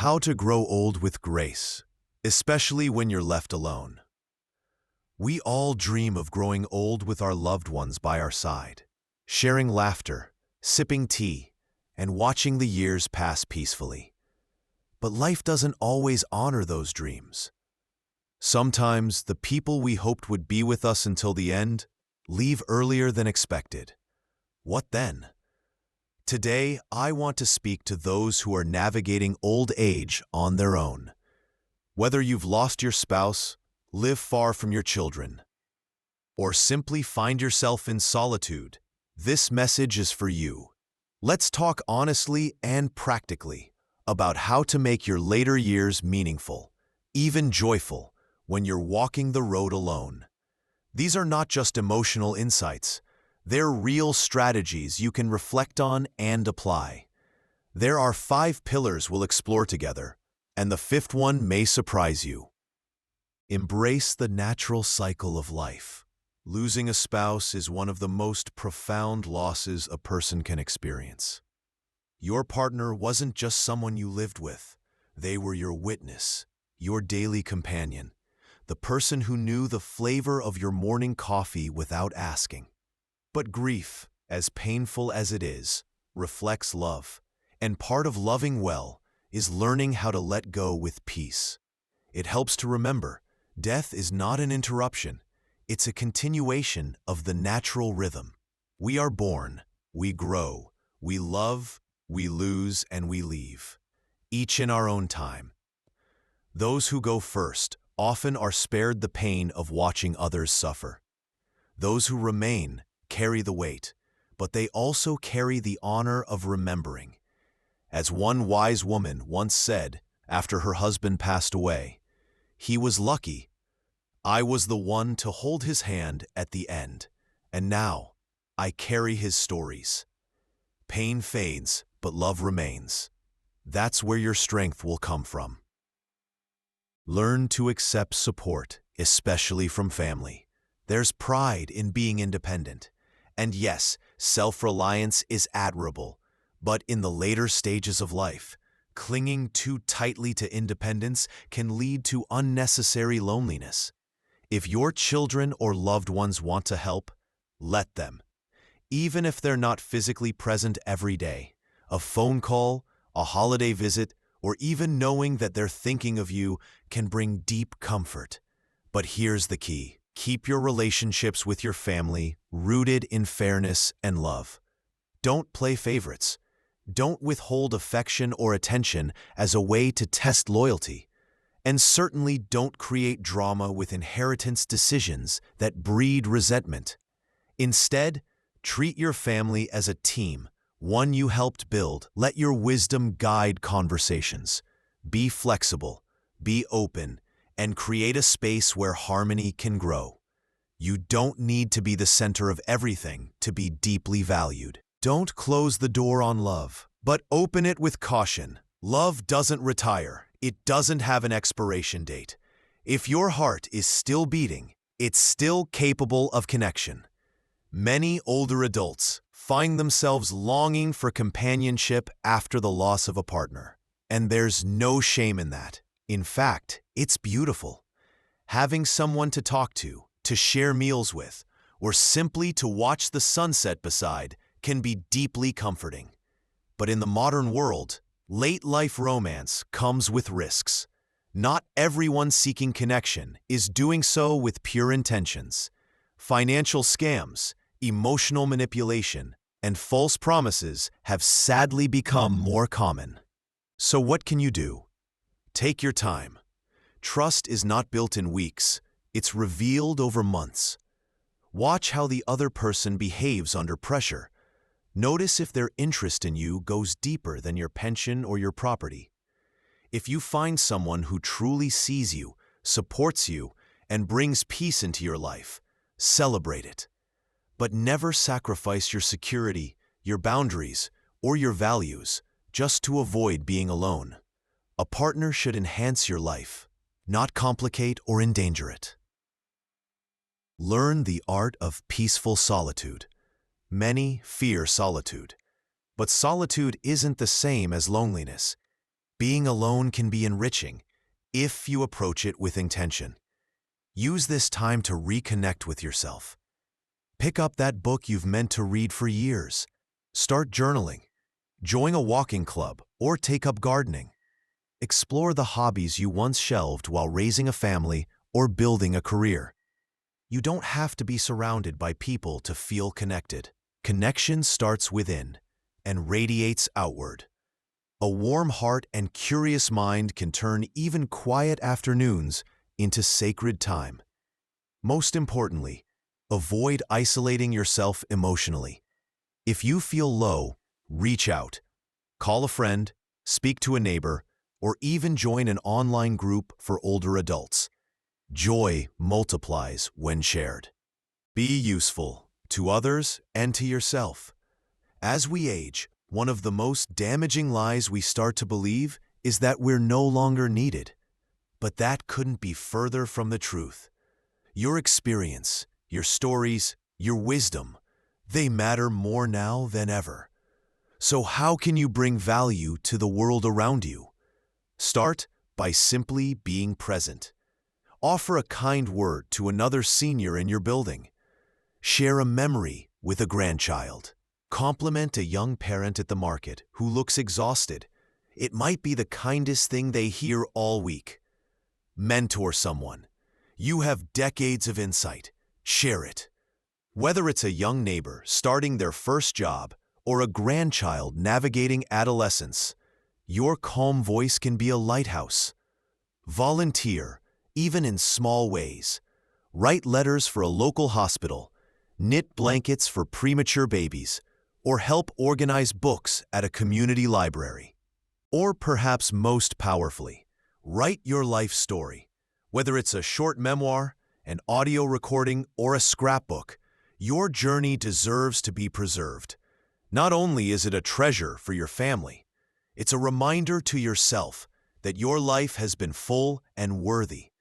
How to grow old with grace, especially when you're left alone. We all dream of growing old with our loved ones by our side, sharing laughter, sipping tea, and watching the years pass peacefully. But life doesn't always honor those dreams. Sometimes the people we hoped would be with us until the end leave earlier than expected. What then? Today, I want to speak to those who are navigating old age on their own. Whether you've lost your spouse, live far from your children, or simply find yourself in solitude, this message is for you. Let's talk honestly and practically about how to make your later years meaningful, even joyful, when you're walking the road alone. These are not just emotional insights. They're real strategies you can reflect on and apply. There are 5 pillars we'll explore together, and the 5th one may surprise you. Embrace the natural cycle of life. Losing a spouse is one of the most profound losses a person can experience. Your partner wasn't just someone you lived with. They were your witness, your daily companion, the person who knew the flavor of your morning coffee without asking. But grief, as painful as it is, reflects love, and part of loving well is learning how to let go with peace. It helps to remember, death is not an interruption, it's a continuation of the natural rhythm. We are born, we grow, we love, we lose, and we leave, each in our own time. Those who go first often are spared the pain of watching others suffer. Those who remain carry the weight, but they also carry the honor of remembering. As one wise woman once said after her husband passed away, "He was lucky. I was the one to hold his hand at the end, and now I carry his stories." Pain fades, but love remains. That's where your strength will come from. Learn to accept support, especially from family. There's pride in being independent. And yes, self-reliance is admirable, but in the later stages of life, clinging too tightly to independence can lead to unnecessary loneliness. If your children or loved ones want to help, let them. Even if they're not physically present every day, a phone call, a holiday visit, or even knowing that they're thinking of you can bring deep comfort. But here's the key. Keep your relationships with your family rooted in fairness and love. Don't play favorites. Don't withhold affection or attention as a way to test loyalty. And certainly don't create drama with inheritance decisions that breed resentment. Instead, treat your family as a team, one you helped build. Let your wisdom guide conversations. Be flexible, be open, and create a space where harmony can grow. You don't need to be the center of everything to be deeply valued. Don't close the door on love, but open it with caution. Love doesn't retire. It doesn't have an expiration date. If your heart is still beating, it's still capable of connection. Many older adults find themselves longing for companionship after the loss of a partner. And there's no shame in that. In fact, it's beautiful. Having someone to talk to share meals with, or simply to watch the sunset beside can be deeply comforting. But in the modern world, late-life romance comes with risks. Not everyone seeking connection is doing so with pure intentions. Financial scams, emotional manipulation, and false promises have sadly become more common. So what can you do? Take your time. Trust is not built in weeks, it's revealed over months. Watch how the other person behaves under pressure. Notice if their interest in you goes deeper than your pension or your property. If you find someone who truly sees you, supports you, and brings peace into your life, celebrate it. But never sacrifice your security, your boundaries, or your values just to avoid being alone. A partner should enhance your life, not complicate or endanger it. Learn the art of peaceful solitude. Many fear solitude, but solitude isn't the same as loneliness. Being alone can be enriching if you approach it with intention. Use this time to reconnect with yourself. Pick up that book you've meant to read for years. Start journaling. Join a walking club or take up gardening. Explore the hobbies you once shelved while raising a family or building a career. You don't have to be surrounded by people to feel connected. Connection starts within and radiates outward. A warm heart and curious mind can turn even quiet afternoons into sacred time. Most importantly, avoid isolating yourself emotionally. If you feel low, reach out. Call a friend, speak to a neighbor, or even join an online group for older adults. Joy multiplies when shared. Be useful to others and to yourself. As we age, one of the most damaging lies we start to believe is that we're no longer needed. But that couldn't be further from the truth. Your experience, your stories, your wisdom, they matter more now than ever. So how can you bring value to the world around you? Start by simply being present. Offer a kind word to another senior in your building. Share a memory with a grandchild. Compliment a young parent at the market who looks exhausted. It might be the kindest thing they hear all week. Mentor someone. You have decades of insight. Share it. Whether it's a young neighbor starting their first job or a grandchild navigating adolescence, your calm voice can be a lighthouse. Volunteer, even in small ways. Write letters for a local hospital, knit blankets for premature babies, or help organize books at a community library. Or perhaps most powerfully, write your life story. Whether it's a short memoir, an audio recording, or a scrapbook, your journey deserves to be preserved. Not only is it a treasure for your family, it's a reminder to yourself that your life has been full and worthy.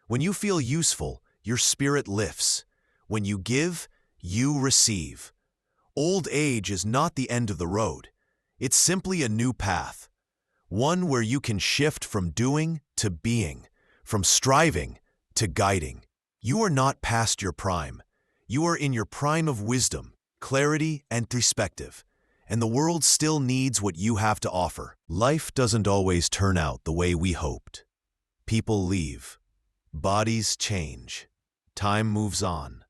When you feel useful, your spirit lifts. When you give, you receive. Old age is not the end of the road. It's simply a new path. One where you can shift from doing to being, from striving to guiding. You are not past your prime. You are in your prime of wisdom, clarity, and perspective. And the world still needs what you have to offer. Life doesn't always turn out the way we hoped. People leave. Bodies change. Time moves on.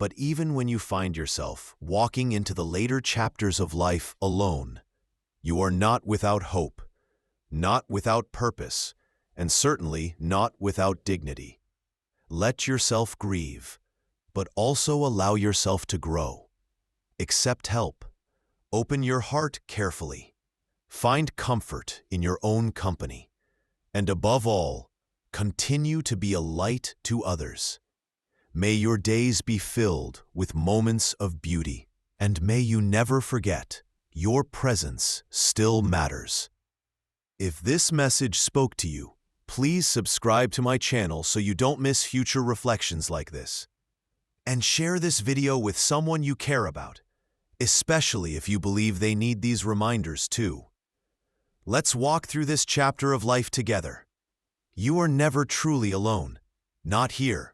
But even when you find yourself walking into the later chapters of life alone, you are not without hope, not without purpose, and certainly not without dignity. Let yourself grieve, but also allow yourself to grow. Accept help. Open your heart carefully. Find comfort in your own company. And above all, continue to be a light to others. May your days be filled with moments of beauty, and may you never forget your presence still matters. If this message spoke to you, please subscribe to my channel so you don't miss future reflections like this. And share this video with someone you care about, especially if you believe they need these reminders too. Let's walk through this chapter of life together. You are never truly alone, not here.